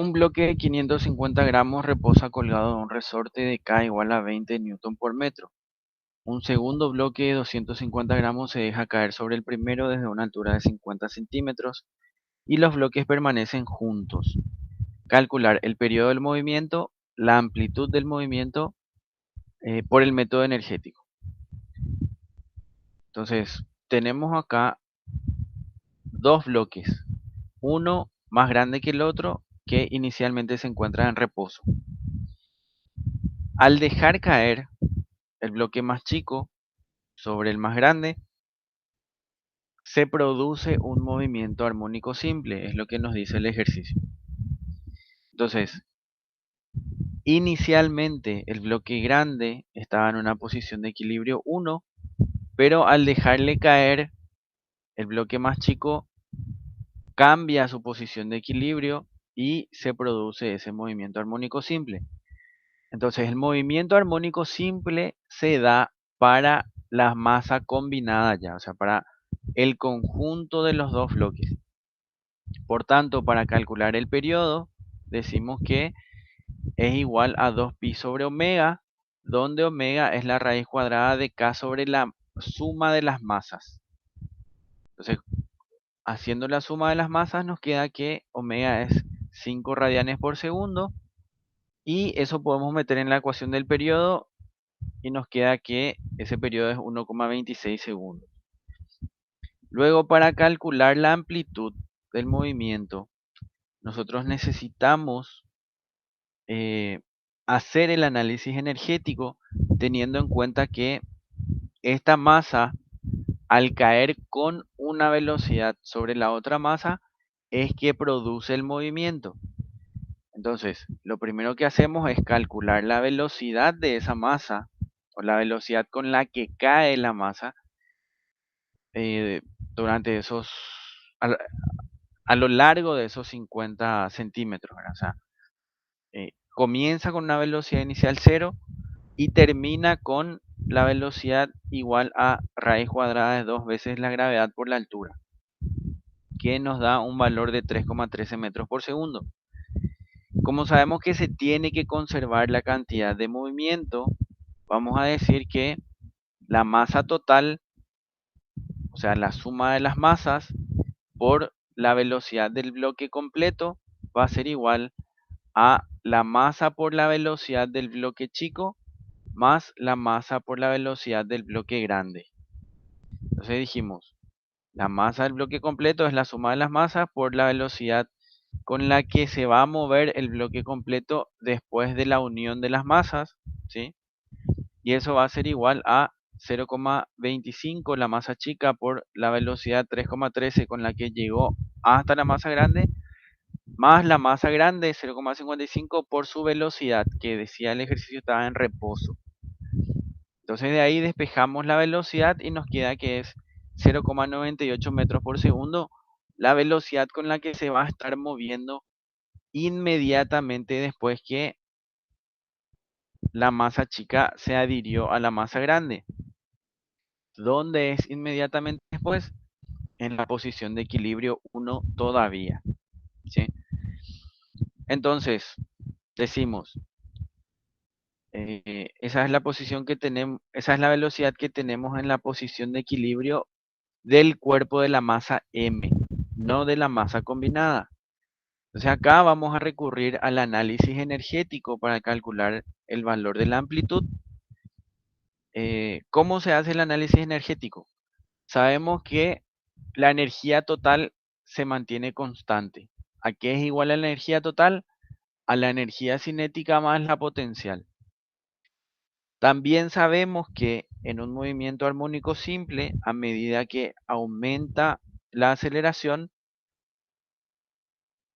Un bloque de 550 gramos reposa colgado en un resorte de K igual a 20 newton por metro. Un segundo bloque de 250 gramos se deja caer sobre el primero desde una altura de 50 centímetros y los bloques permanecen juntos. Calcular el periodo del movimiento, la amplitud del movimiento por el método energético. Entonces, tenemos acá dos bloques, uno más grande que el otro, que inicialmente se encuentra en reposo. Al dejar caer el bloque más chico sobre el más grande, se produce un movimiento armónico simple, es lo que nos dice el ejercicio. Entonces, inicialmente el bloque grande estaba en una posición de equilibrio 1, pero al dejarle caer el bloque más chico cambia su posición de equilibrio y se produce ese movimiento armónico simple. Entonces, el movimiento armónico simple se da para la masa combinada ya, o sea, para el conjunto de los dos bloques. Por tanto, para calcular el periodo, decimos que es igual a 2pi sobre omega, donde omega es la raíz cuadrada de K sobre la suma de las masas. Entonces, haciendo la suma de las masas nos queda que omega es 5 radianes por segundo y eso podemos meter en la ecuación del periodo y nos queda que ese periodo es 1,26 segundos. Luego, para calcular la amplitud del movimiento, nosotros necesitamos hacer el análisis energético teniendo en cuenta que esta masa, al caer con una velocidad sobre la otra masa, es que produce el movimiento. Entonces, lo primero que hacemos es calcular la velocidad de esa masa o la velocidad con la que cae la masa durante esos, a, a lo largo de esos 50 centímetros, ¿verdad? O sea, comienza con una velocidad inicial 0 y termina con la velocidad igual a raíz cuadrada de 2 veces la gravedad por la altura, que nos da un valor de 3,13 metros por segundo. Como sabemos que se tiene que conservar la cantidad de movimiento, vamos a decir que la masa total, o sea, la suma de las masas por la velocidad del bloque completo, va a ser igual a la masa por la velocidad del bloque chico más la masa por la velocidad del bloque grande. Entonces dijimos, la masa del bloque completo es la suma de las masas por la velocidad con la que se va a mover el bloque completo después de la unión de las masas, ¿sí? Y eso va a ser igual a 0,25 la masa chica por la velocidad 3,13 con la que llegó hasta la masa grande, más la masa grande 0,55 por su velocidad, que decía el ejercicio estaba en reposo. Entonces de ahí despejamos la velocidad y nos queda que es 0,98 metros por segundo, la velocidad con la que se va a estar moviendo inmediatamente después que la masa chica se adhirió a la masa grande. ¿Dónde es inmediatamente después? En la posición de equilibrio 1 todavía, ¿sí? Entonces, decimos, esa es la posición que tenemos, esa es la velocidad que tenemos en la posición de equilibrio del cuerpo de la masa M, no de la masa combinada. Entonces acá vamos a recurrir al análisis energético para calcular el valor de la amplitud. ¿Cómo se hace el análisis energético? Sabemos que la energía total se mantiene constante. ¿A qué es igual la energía total? A la energía cinética más la potencial. También sabemos que en un movimiento armónico simple, a medida que aumenta la aceleración,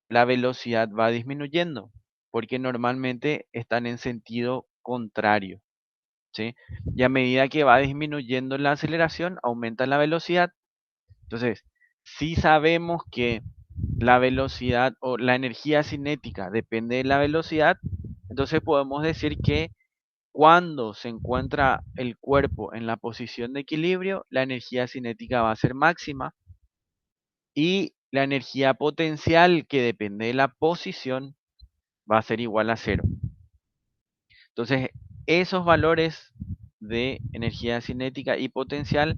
la velocidad va disminuyendo, porque normalmente están en sentido contrario, ¿sí? Y a medida que va disminuyendo la aceleración, aumenta la velocidad. Entonces, si sabemos que la velocidad o la energía cinética depende de la velocidad, entonces podemos decir que cuando se encuentra el cuerpo en la posición de equilibrio, la energía cinética va a ser máxima y la energía potencial, que depende de la posición, va a ser igual a 0. Entonces, esos valores de energía cinética y potencial,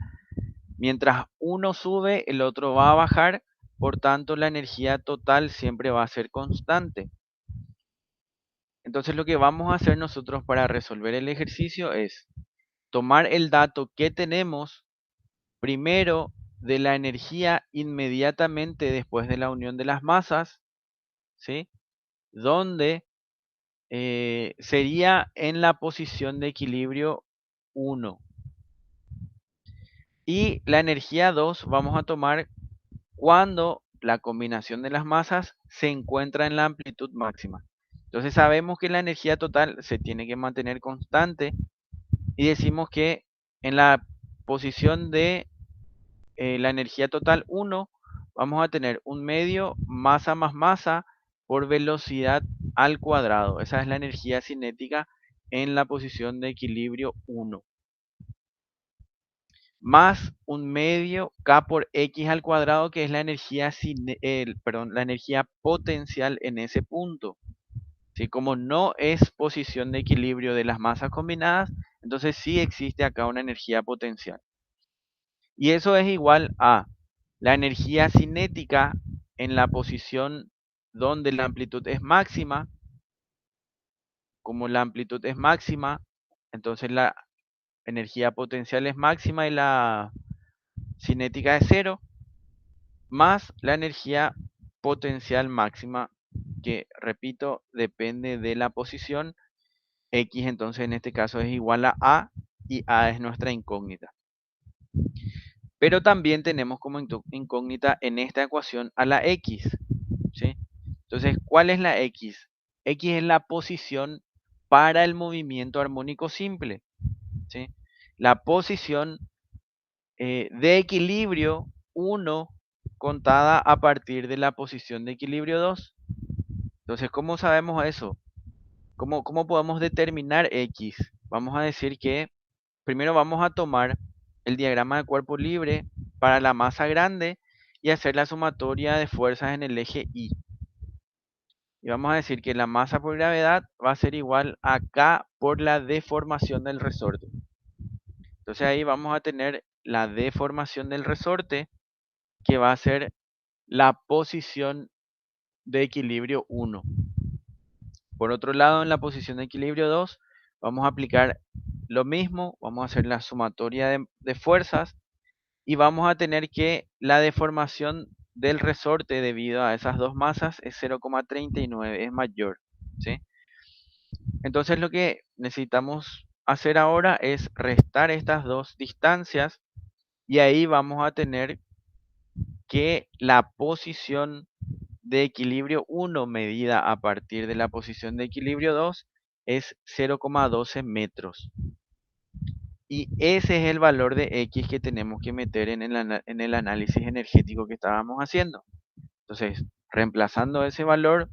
mientras uno sube, el otro va a bajar, por tanto la energía total siempre va a ser constante. Entonces lo que vamos a hacer nosotros para resolver el ejercicio es tomar el dato que tenemos primero de la energía inmediatamente después de la unión de las masas, ¿sí? Donde sería en la posición de equilibrio 1. Y la energía 2 vamos a tomar cuando la combinación de las masas se encuentra en la amplitud máxima. Entonces sabemos que la energía total se tiene que mantener constante y decimos que en la posición de la energía total 1 vamos a tener un medio masa más masa por velocidad al cuadrado. Esa es la energía cinética en la posición de equilibrio 1. Más un medio K por X al cuadrado, que es la energía, la energía potencial en ese punto. ¿Sí? Como no es posición de equilibrio de las masas combinadas, entonces sí existe acá una energía potencial. Y eso es igual a la energía cinética en la posición donde la amplitud es máxima. Como la amplitud es máxima, entonces la energía potencial es máxima y la cinética es 0, más la energía potencial máxima, que repito, depende de la posición. X entonces en este caso es igual a A y A es nuestra incógnita. Pero también tenemos como incógnita en esta ecuación a la X, ¿sí? Entonces, ¿cuál es la X? X es la posición para el movimiento armónico simple, ¿sí? La posición de equilibrio 1 contada a partir de la posición de equilibrio 2. Entonces, ¿cómo sabemos eso? ¿Cómo podemos determinar X? Vamos a decir que primero vamos a tomar el diagrama de cuerpo libre para la masa grande y hacer la sumatoria de fuerzas en el eje Y. Y vamos a decir que la masa por gravedad va a ser igual a K por la deformación del resorte. Entonces ahí vamos a tener la deformación del resorte, que va a ser la posición de equilibrio 1. Por otro lado, en la posición de equilibrio 2, vamos a aplicar lo mismo, vamos a hacer la sumatoria de fuerzas y vamos a tener que la deformación del resorte debido a esas dos masas es 0,39, es mayor, ¿sí? Entonces lo que necesitamos hacer ahora es restar estas dos distancias y ahí vamos a tener que la posición de equilibrio 1 medida a partir de la posición de equilibrio 2 es 0,12 metros. Y ese es el valor de X que tenemos que meter en el análisis energético que estábamos haciendo. Entonces, reemplazando ese valor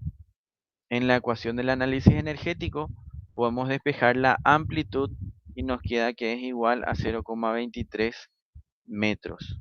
en la ecuación del análisis energético, podemos despejar la amplitud y nos queda que es igual a 0,23 metros.